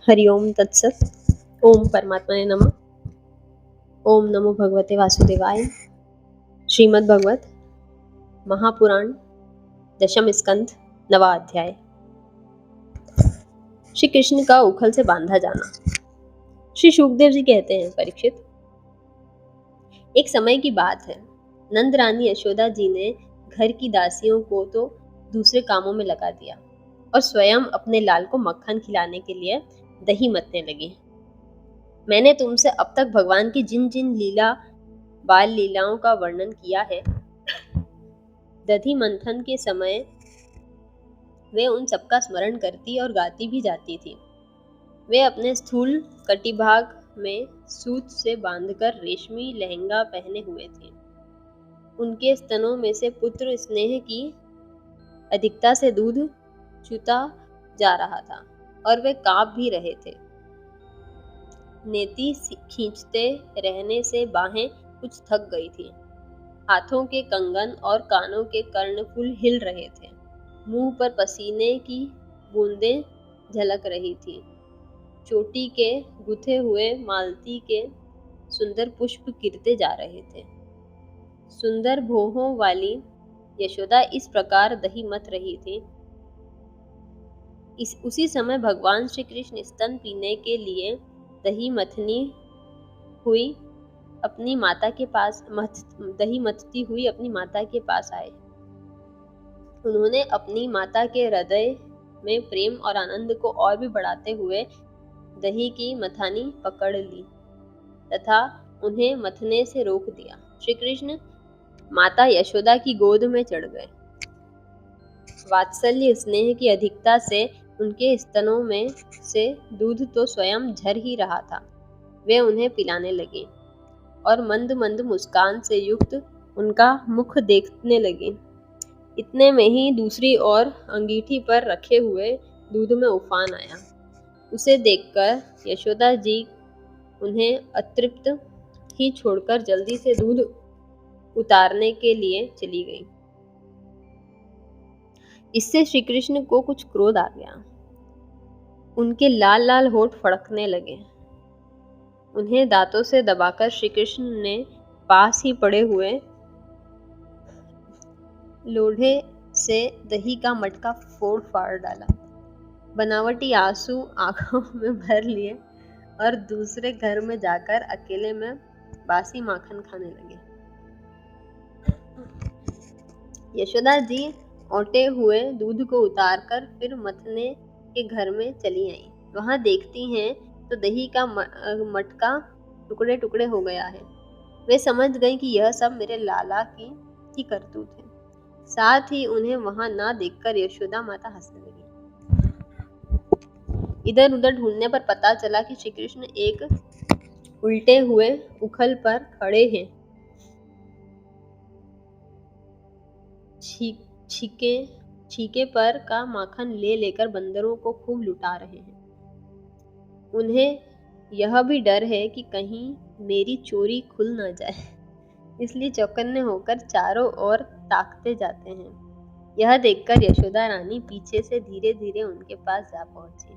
हरिओम तत्सत। ओम परमात्मने नमः। ओम नमो भगवते वासुदेवाय। श्रीमद् भगवत महापुराण दशम स्कंध नवा अध्याय। श्री कृष्ण का उखल से बांधा जाना। श्री शुकदेव जी कहते हैं, परीक्षित, एक समय की बात है, नंद रानी यशोदा जी ने घर की दासियों को तो दूसरे कामों में लगा दिया और स्वयं अपने लाल को मक्खन खिलाने के लिए दही मथने लगी। मैंने तुमसे अब तक भगवान की जिन जिन बाल लीलाओं का वर्णन किया है, दधि मंथन के समय वे उन सबका स्मरण करती और गाती भी जाती थी। वे अपने स्थूल कटिभाग में सूत से बांधकर रेशमी लहंगा पहने हुए थे। उनके स्तनों में से पुत्र स्नेह की अधिकता से दूध चूता जा रहा था और वे कांप भी रहे थे। नेति खींचते रहने से बाहें कुछ थक गई थी। हाथों के कंगन और कानों के कर्णफूल हिल रहे थे। मुंह पर पसीने की बूंदें झलक रही थी। चोटी के गुथे हुए मालती के सुंदर पुष्प गिरते जा रहे थे। सुंदर भौहों वाली यशोदा इस प्रकार दही मथ रही थी। उसी समय भगवान श्री कृष्ण स्तन पीने के लिए दही मथनी हुई अपनी माता के पास दही मथती हुई अपनी माता के पास आए। उन्होंने अपनी माता के हृदय में प्रेम और आनंद को और भी बढ़ाते हुए दही की मथानी पकड़ ली तथा उन्हें मथने से रोक दिया। श्री कृष्ण माता यशोदा की गोद में चढ़ गए। वात्सल्य स्नेह की अधिकता से उनके स्तनों में से दूध तो स्वयं झर ही रहा था। वे उन्हें पिलाने लगे और मंद मंद मुस्कान से युक्त उनका मुख देखने लगे। इतने में ही दूसरी ओर अंगीठी पर रखे हुए दूध में उफान आया। उसे देखकर यशोदा जी उन्हें अतृप्त ही छोड़कर जल्दी से दूध उतारने के लिए चली गई। इससे श्री कृष्ण को कुछ क्रोध आ गया। उनके लाल लाल होठ फड़कने लगे। उन्हें दांतों से दबाकर श्री कृष्ण ने पास ही पड़े हुए लोढ़े से दही का मटका फोड़ फाड़ डाला। बनावटी आंसू आंखों में भर लिए और दूसरे घर में जाकर अकेले में बासी माखन खाने लगे। यशोदा जी औटे हुए दूध को उतारकर फिर मथने के घर में चली आई। वहां देखती हैं तो दही का मटका टुकड़े टुकड़े हो गया है। वे समझ गई कि यह सब मेरे लाला की ही करतूत है। साथ ही उन्हें वहां ना देखकर यशोदा माता हंसने लगी। इधर उधर ढूंढने पर पता चला कि श्री कृष्ण एक उल्टे हुए उखल पर खड़े हैं। छीके पर का माखन ले लेकर बंदरों को खूब लुटा रहे हैं। उन्हें यह भी डर है कि कहीं मेरी चोरी खुल न जाए, इसलिए चौकन्ने होकर चारों ओर ताकते जाते हैं। यह देखकर यशोदा रानी पीछे से धीरे धीरे उनके पास जा पहुंची।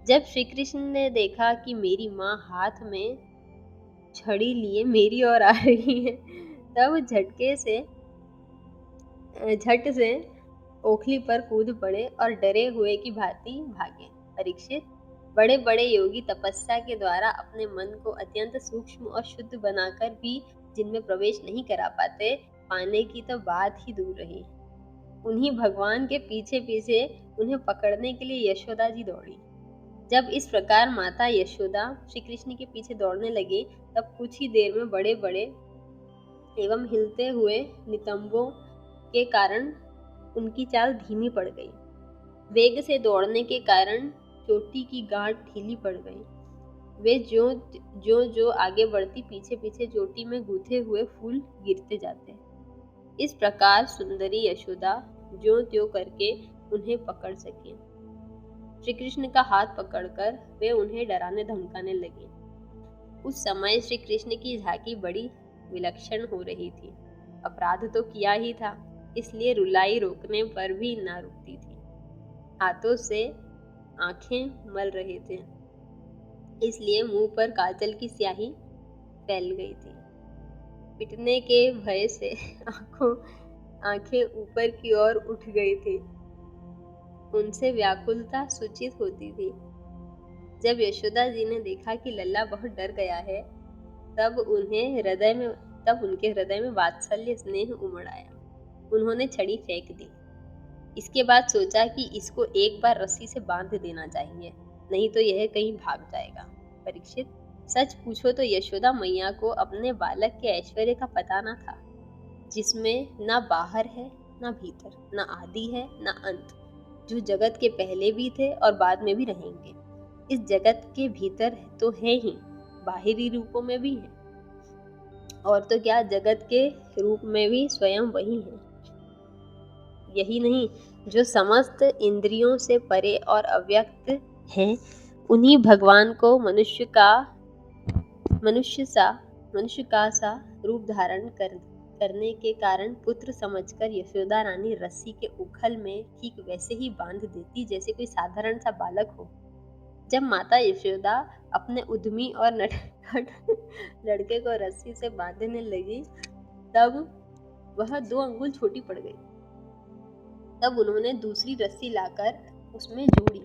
जब श्री कृष्ण ने देखा कि मेरी माँ हाथ में छड़ी लिए मेरी ओर आ रही है, तब झट से ओखली पर कूद पड़े और डरे हुए की भांति भागे। परीक्षित, बड़े बड़े योगी तपस्या के द्वारा अपने मन को अत्यंत सूक्ष्म और शुद्ध बनाकर भी जिनमें प्रवेश नहीं करा पाते, पाने की तो बात ही दूर रही। उन्हीं भगवान के पीछे पीछे उन्हें पकड़ने के लिए यशोदा जी दौड़ी। जब इस प्रकार माता यशोदा श्री कृष्ण के पीछे दौड़ने लगी, तब कुछ ही देर में बड़े बड़े एवं हिलते हुए नितंबों के कारण उनकी चाल धीमी पड़ गई। वेग से दौड़ने के कारण चोटी की गांठ ढीली पड़ गई। वे जो आगे बढ़ती, पीछे पीछे चोटी में गूथे हुए फूल गिरते जाते। इस प्रकार सुंदरी यशोदा ज्यों त्यों करके उन्हें पकड़ सकी। श्री कृष्ण का हाथ पकड़कर वे उन्हें डराने धमकाने लगी। उस समय श्री कृष्ण की झांकी बड़ी विलक्षण हो रही थी। अपराध तो किया ही था, इसलिए रुलाई रोकने पर भी ना रुकती थी। हाथों से आंखें मल रहे थे। इसलिए मुंह पर काजल की स्याही फैल गई थी। पिटने के भय से आंखें ऊपर की ओर उठ गई थी। उनसे व्याकुलता सूचित होती थी। जब यशोदा जी ने देखा कि लल्ला बहुत डर गया है, तब उनके हृदय में वात्सल्य स्नेह उमड़ आया। उन्होंने छड़ी फेंक दी। इसके बाद सोचा कि इसको एक बार रस्सी से बांध देना चाहिए, नहीं तो यह कहीं भाग जाएगा। परीक्षित, सच पूछो तो यशोदा मैया को अपने बालक के ऐश्वर्य का पता न था, जिसमें ना बाहर है ना भीतर, ना आदि है ना अंत, जो जगत के पहले भी थे और बाद में भी रहेंगे। इस जगत के भीतर तो है ही, बाहरी रूपों में भी है, और तो क्या जगत के रूप में भी स्वयं वही है। यही नहीं, जो समस्त इंद्रियों से परे और अव्यक्त हैं, उन्हीं भगवान को मनुष्य का सा रूप धारण करने के कारण पुत्र समझकर यशोदा रानी रस्सी के उखल में ठीक वैसे ही बांध देती जैसे कोई साधारण सा बालक हो। जब माता यशोदा अपने उद्यमी और नटखट लड़के को रस्सी से बांधने लगी, तब वह 2 अंगुल छोटी पड़ गई। तब उन्होंने दूसरी रस्सी लाकर उसमें जोड़ी,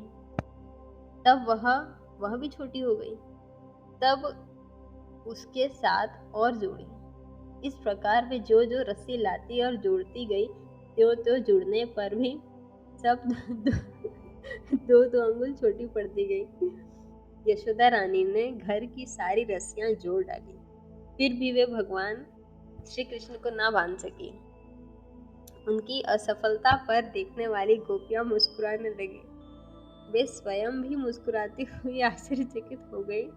तब वह भी छोटी हो गई। तब उसके साथ और जोड़ी। इस प्रकार वे जो रस्सी लाती और जोड़ती गई, त्यों जुड़ने पर भी सब दो अंगुल छोटी पड़ती गई। यशोदा रानी ने घर की सारी रस्सियां जोड़ डाली, फिर भी वे भगवान श्री कृष्ण को ना बांध सकी। उनकी असफलता पर देखने वाली गोपियां मुस्कुराने लगी। वे स्वयं भी मुस्कुराती हुई आश्चर्यचकित हो गई।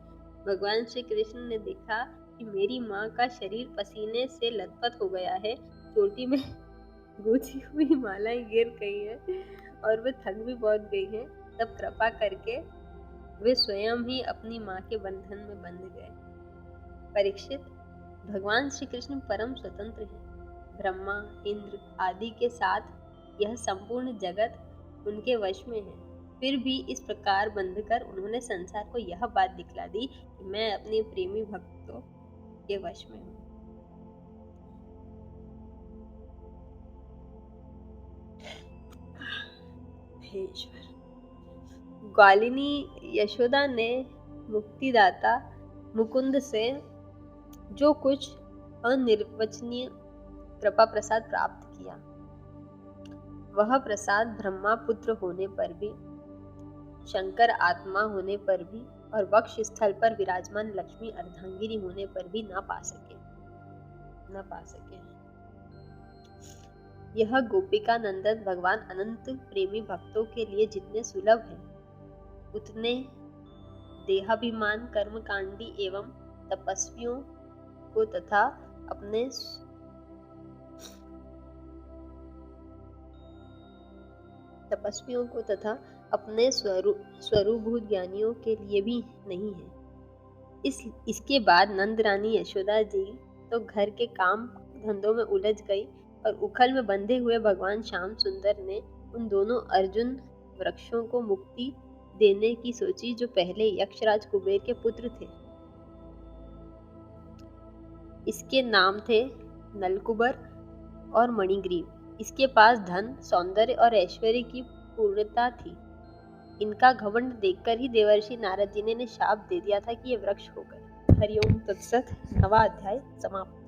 भगवान श्री कृष्ण ने देखा कि मेरी माँ का शरीर पसीने से लथपथ हो गया है, चोटी में गूंथी हुई मालाएं गिर गई हैं और वे थक भी बहुत गई हैं। तब कृपा करके वे स्वयं ही अपनी माँ के बंधन में बंध गए। परीक्षित, भगवान श्री कृष्ण परम स्वतंत्र हैं। ब्रह्मा, इंद्र आदि के साथ यह संपूर्ण जगत उनके वश में है। फिर भी इस प्रकार बंधकर उन्होंने संसार को यह बात दिखला दी कि मैं अपने प्रेमी भक्तों के वश में हूँ। हे ईश्वर। ग्वालिनी यशोदा ने मुक्तिदाता मुकुंद से जो कुछ अनिर्वचनीय कृपा प्रसाद प्राप्त किया, वह प्रसाद ब्रह्मा पुत्र होने पर भी, शंकर आत्मा होने पर भी और वक्ष स्थल पर विराजमान लक्ष्मी अर्धांगिनी होने पर भी न पा सके। यह गोपिका नंदन भगवान अनंत प्रेमी भक्तों के लिए जितने सुलभ है, उतने देहाभिमान कर्मकांडी एवं तपस्वियों को तथा अपने स्वरूभूत ज्ञानियों के लिए भी नहीं है। इसके बाद नंद रानी यशोदा जी तो घर के काम धंधों में उलझ गई और उखल में बंधे हुए भगवान श्याम सुंदर ने उन दोनों अर्जुन वृक्षों को मुक्ति देने की सोची जो पहले यक्षराज कुबेर के पुत्र थे। इसके नाम थे नलकुबर और मणिग्रीव। इसके पास धन, सौंदर्य और ऐश्वर्य की पूर्णता थी। इनका घमंड देखकर ही देवर्षि नारद जी ने शाप दे दिया था कि ये वृक्ष हो गए। हरिओम तत्सत। 9वां अध्याय समाप्त।